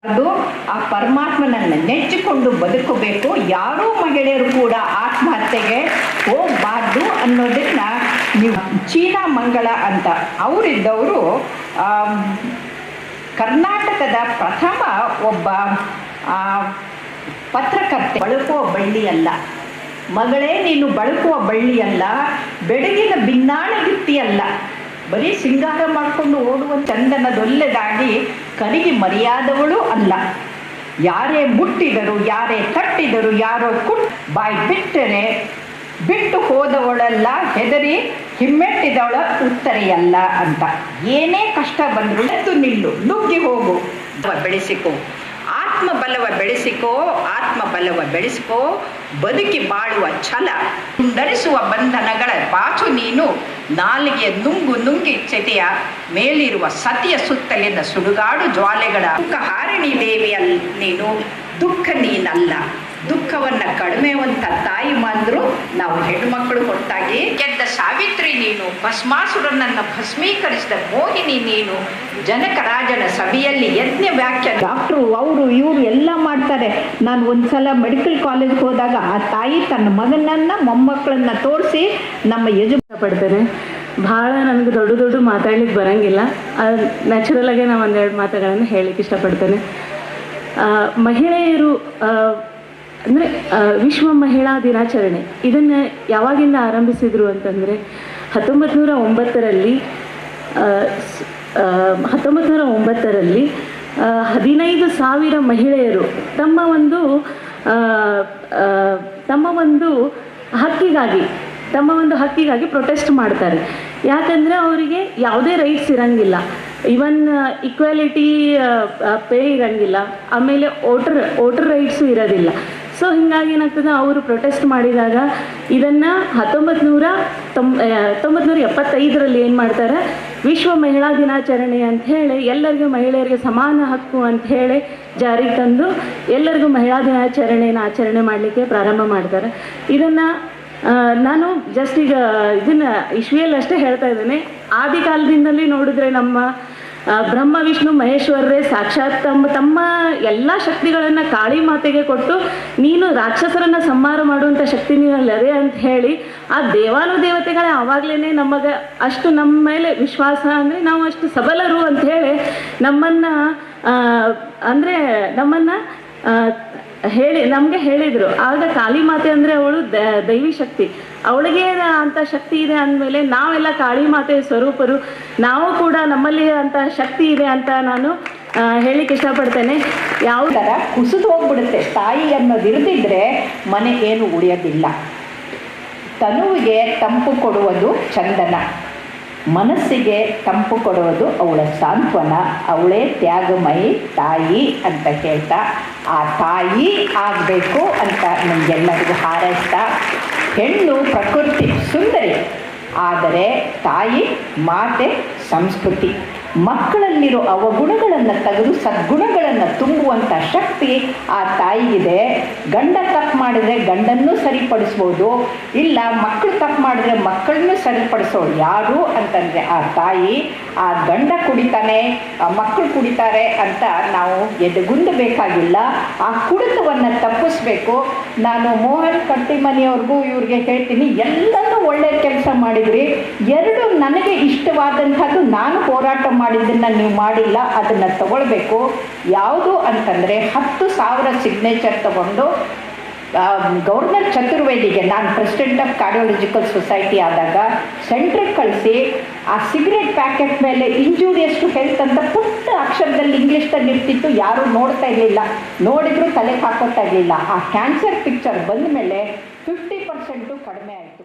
ಅದು ಆ ಪರಮಾತ್ಮನನ್ನು ನೆಚ್ಚಿಕೊಂಡು ಬದುಕಬೇಕು. ಯಾರೂ ಮಹಿಳೆಯರು ಕೂಡ ಆತ್ಮಹತ್ಯೆಗೆ ಹೋಗಬಾರ್ದು ಅನ್ನೋದನ್ನ ನೀವು ಚೀನಾ ಮಂಗಳ ಅಂತ ಅವರಿದ್ದವರು ಕರ್ನಾಟಕದ ಪ್ರಥಮ ಒಬ್ಬ ಪತ್ರಕರ್ತೆ. ಬಳಕುವ ಬಳ್ಳಿಯಲ್ಲ ಮಗಳೇ ನೀನು, ಬಳಕುವ ಬಳ್ಳಿಯಲ್ಲ, ಬೆಳಗಿನ ಬಿನ್ನಾಣಗಿತ್ತಿಯಲ್ಲ, ಬರೀ ಸಿಂಗಾರ ಮಾಡಿಕೊಂಡು ಓಡುವ ಚಂದನದೊಲ್ಲೆದಾಗಿ ಕರಿಗೆ ಮರೆಯಾದವಳು ಅಲ್ಲ. ಯಾರೇ ಮುಟ್ಟಿದರು, ಯಾರೇ ತಟ್ಟಿದರು, ಯಾರೋ ಬಾಯಿ ಬಿಟ್ಟರೆ ಬಿಟ್ಟು ಹೋದವಳೆಲ್ಲ ಹೆದರಿ ಹಿಮ್ಮೆಟ್ಟಿದವಳ ಉತ್ತರೆಯಲ್ಲ ಅಂತ. ಏನೇ ಕಷ್ಟ ಬಂದರೂ ಎದ್ದು ನಿಲ್ಲು, ನುಗ್ಗಿ ಹೋಗು, ಬೆಳೆಸಿಕೋ, ಆತ್ಮಬಲವ ಬೆಳೆಸಿಕೋ, ಆತ್ಮಬಲವ ಬೆಳೆಸಿಕೋ, ಬದುಕಿ ಬಾಳುವ ಛಲ ಧರಿಸುವ ಬಂಧನಗಳ ಬಾಚು ನೀನು, ನಾಲಿಗೆಯ ನುಂಗಿ ಚೆತೆಯ ಮೇಲಿರುವ ಸತಿಯ ಸುತ್ತಲಿನ ಸುಡುಗಾಡು ಜ್ವಾಲೆಗಳ ಹಾರಿಣಿ ದೇವಿಯಲ್ಲಿ ನೀನು, ದುಃಖ ನೀನಲ್ಲ. ದುಃಖವನ್ನು ಕಡಿಮೆವಂತ ತಾಯಿ ಮಾಂದ್ರು ನಾವು ಹೆಣ್ಣುಮಕ್ಕಳು ಹೊರತಾಗಿ ಗೆದ್ದ ಸಾವಿತ್ರಿ ನೀನು, ಭಸ್ಮಾಸುರನನ್ನು ಭಸ್ಮೀಕರಿಸಿದ ಮೋಹಿನಿ ನೀನು, ಜನಕರಾಜನ ಸಭೆಯಲ್ಲಿ ಯಜ್ಞ ವ್ಯಾಖ್ಯ ಡಾಕ್ಟ್ರು ಅವರು ಇವರು ಎಲ್ಲ ಮಾಡ್ತಾರೆ. ನಾನು ಒಂದ್ಸಲ ಮೆಡಿಕಲ್ ಕಾಲೇಜ್ಗೆ ಹೋದಾಗ ಆ ತಾಯಿ ತನ್ನ ಮಗನನ್ನ ಮೊಮ್ಮಕ್ಕಳನ್ನ ತೋರಿಸಿ ನಮ್ಮ ಪಡ್ತೇನೆ. ಭಾಳ ನನಗೆ ದೊಡ್ಡ ಮಾತಾಡ್ಲಿಕ್ಕೆ ಬರೋಂಗಿಲ್ಲ. ನ್ಯಾಚುರಲ್ ಆಗಿ ನಾನು ಒಂದೆರಡು ಮಾತುಗಳನ್ನು ಹೇಳಲಿಕ್ಕೆ ಇಷ್ಟಪಡ್ತೇನೆ. ಮಹಿಳೆಯರು ಅಂದರೆ ವಿಶ್ವ ಮಹಿಳಾ ದಿನಾಚರಣೆ ಇದನ್ನು ಯಾವಾಗಿಂದ ಆರಂಭಿಸಿದರು ಅಂತಂದರೆ 1909ರಲ್ಲಿ 15,000 ಮಹಿಳೆಯರು ತಮ್ಮ ಒಂದು ಹಕ್ಕಿಗಾಗಿ ಪ್ರೊಟೆಸ್ಟ್ ಮಾಡ್ತಾರೆ. ಯಾಕಂದರೆ ಅವರಿಗೆ ಯಾವುದೇ ರೈಟ್ಸ್ ಇರೋಂಗಿಲ್ಲ, ಇವನ್ ಈಕ್ವಾಲಿಟಿ ಪೇ ಇರೋಂಗಿಲ್ಲ, ಆಮೇಲೆ ವೋಟರ್ ರೈಟ್ಸು ಇರೋದಿಲ್ಲ. ಸೊ ಹೀಗಾಗಿ ಏನಾಗ್ತದೆ, ಅವರು ಪ್ರೊಟೆಸ್ಟ್ ಮಾಡಿದಾಗ ಇದನ್ನು 1975ರಲ್ಲಿ ಏನು ಮಾಡ್ತಾರೆ, ವಿಶ್ವ ಮಹಿಳಾ ದಿನಾಚರಣೆ ಅಂಥೇಳಿ ಎಲ್ಲರಿಗೂ ಮಹಿಳೆಯರಿಗೆ ಸಮಾನ ಹಕ್ಕು ಅಂಥೇಳಿ ಜಾರಿಗೆ ತಂದು ಎಲ್ಲರಿಗೂ ಮಹಿಳಾ ದಿನಾಚರಣೆಯನ್ನು ಆಚರಣೆ ಮಾಡಲಿಕ್ಕೆ ಪ್ರಾರಂಭ ಮಾಡ್ತಾರೆ. ಇದನ್ನು ನಾನು ಜಸ್ಟ್ ಈಗ ಇದನ್ನು ಇಶ್ವಿಯಲ್ಲಿ ಅಷ್ಟೇ ಹೇಳ್ತಾ ಇದ್ದೇನೆ. ಆದಿ ಕಾಲದಿಂದಲೇ ನೋಡಿದ್ರೆ ನಮ್ಮ ಬ್ರಹ್ಮ ವಿಷ್ಣು ಮಹೇಶ್ವರರೇ ಸಾಕ್ಷಾತ್ ತಮ್ಮ ಎಲ್ಲ ಶಕ್ತಿಗಳನ್ನು ಕಾಳಿ ಮಾತೆಗೆ ಕೊಟ್ಟು, ನೀನು ರಾಕ್ಷಸರನ್ನು ಸಂಹಾರ ಮಾಡುವಂಥ ಶಕ್ತಿ ನೀನಲ್ಲದೆ ಅಂತ ಹೇಳಿ ಆ ದೇವಾನುದೇವತೆಗಳೇ ಆವಾಗಲೇ ನಮಗೆ ಅಷ್ಟು ನಮ್ಮ ಮೇಲೆ ವಿಶ್ವಾಸ, ಅಂದರೆ ನಾವು ಅಷ್ಟು ಸಬಲರು ಅಂಥೇಳಿ ನಮ್ಮನ್ನು ನಮಗೆ ಹೇಳಿದರು. ಆಗ ಕಾಳಿ ಮಾತೆ ಅಂದರೆ ಅವಳು ದೈವಿ ಶಕ್ತಿ, ಅವಳಿಗೆ ಅಂಥ ಶಕ್ತಿ ಇದೆ ಅಂದಮೇಲೆ ನಾವೆಲ್ಲ ಕಾಳಿ ಮಾತೆ ಸ್ವರೂಪರು, ನಾವು ಕೂಡ ನಮ್ಮಲ್ಲಿ ಅಂಥ ಶಕ್ತಿ ಇದೆ ಅಂತ ನಾನು ಹೇಳಲಿಕ್ಕೆ ಇಷ್ಟಪಡ್ತೇನೆ. ಯಾವ ಥರ ಕುಸಿದು ಹೋಗ್ಬಿಡುತ್ತೆ ತಾಯಿ ಅನ್ನೋದು ಇರದಿದ್ದರೆ ಮನೆ ಏನು ಉಳಿಯೋದಿಲ್ಲ. ತನುವಿಗೆ ತಂಪು ಕೊಡುವುದು ಚಂದನ, ಮನಸ್ಸಿಗೆ ತಂಪು ಕೊಡುವುದು ಅವಳ ಸಾಂತ್ವನ, ಅವಳೇ ತ್ಯಾಗಮಯಿ ತಾಯಿ ಅಂತ ಹೇಳ್ತಾ ಆ ತಾಯಿ ಆಗಬೇಕು ಅಂತ ನಮಗೆಲ್ಲರಿಗೂ ಹಾರೈಸ್ತಾ, ಹೆಣ್ಣು ಪ್ರಕೃತಿ ಸುಂದರಿ, ಆದರೆ ತಾಯಿ ಮಾತೆ ಸಂಸ್ಕೃತಿ. ಮಕ್ಕಳಲ್ಲಿರೋ ಅವಗುಣಗಳನ್ನು ತೆಗೆದು ಸದ್ಗುಣಗಳನ್ನು ತುಂಬುವಂಥ ಶಕ್ತಿ ಆ ತಾಯಿಗಿದೆ. ಗಂಡ ತಪ್ಪು ಮಾಡಿದರೆ ಗಂಡನ್ನೂ ಸರಿಪಡಿಸ್ಬೋದು, ಇಲ್ಲ ಮಕ್ಕಳು ತಪ್ಪು ಮಾಡಿದ್ರೆ ಮಕ್ಕಳನ್ನೂ ಸರಿಪಡಿಸೋಳು ಯಾರು ಅಂತಂದರೆ ಆ ತಾಯಿ. ಆ ಗಂಡ ಕುಡಿತಾನೆ, ಮಕ್ಕಳು ಕುಡಿತಾರೆ ಅಂತ ನಾವು ಎದೆಗುಂದಬೇಕಾಗಿಲ್ಲ, ಆ ಕುಡಿತವನ್ನು ತಪ್ಪಿಸ್ಬೇಕು. ನಾನು ಮೋಹನ್ ಕಟ್ಟಿಮನಿಯವ್ರಿಗೂ ಇವ್ರಿಗೆ ಹೇಳ್ತೀನಿ, ಎಲ್ಲನೂ ಒಳ್ಳೆಯ ಕೆಲಸ ಮಾಡಿದ್ರಿ, ಎರಡು ನನಗೆ ಇಷ್ಟವಾದಂಥದ್ದು ನಾನು ಹೋರಾಟ ಮಾಡಿದ್ದನ್ನು ನೀವು ಮಾಡಿಲ್ಲ, ಅದನ್ನು ತಗೊಳ್ಬೇಕು. ಯಾವುದು ಅಂತಂದರೆ 10,000 ಸಿಗ್ನೇಚರ್ ತಗೊಂಡು ಗವರ್ನರ್ ಚತುರ್ವೇದಿಗೆ, ನಾನು ಪ್ರೆಸಿಡೆಂಟ್ ಆಫ್ ಕಾರ್ಡಿಯಾಲಜಿಕಲ್ ಸೊಸೈಟಿ ಆದಾಗ ಸೆಂಟ್ರಿಗೆ ಕಳಿಸಿ ಆ ಸಿಗರೇಟ್ ಪ್ಯಾಕೆಟ್ ಮೇಲೆ ಇಂಜೂರಿಯಸ್ ಟು ಹೆಲ್ತ್ ಅಂತ ಪುಟ್ಟ ಅಕ್ಷರದಲ್ಲಿ ಇಂಗ್ಲೀಷ್ದಲ್ಲಿ ಇರ್ತಿತ್ತು, ಯಾರೂ ನೋಡ್ತಾ ಇರಲಿಲ್ಲ, ನೋಡಿದರೂ ತಲೆಗೆ ಹಾಕೋತಾ ಇರಲಿಲ್ಲ. ಆ ಕ್ಯಾನ್ಸರ್ ಪಿಕ್ಚರ್ ಬಂದ ಮೇಲೆ 50% ಕಡಿಮೆ ಆಯಿತು.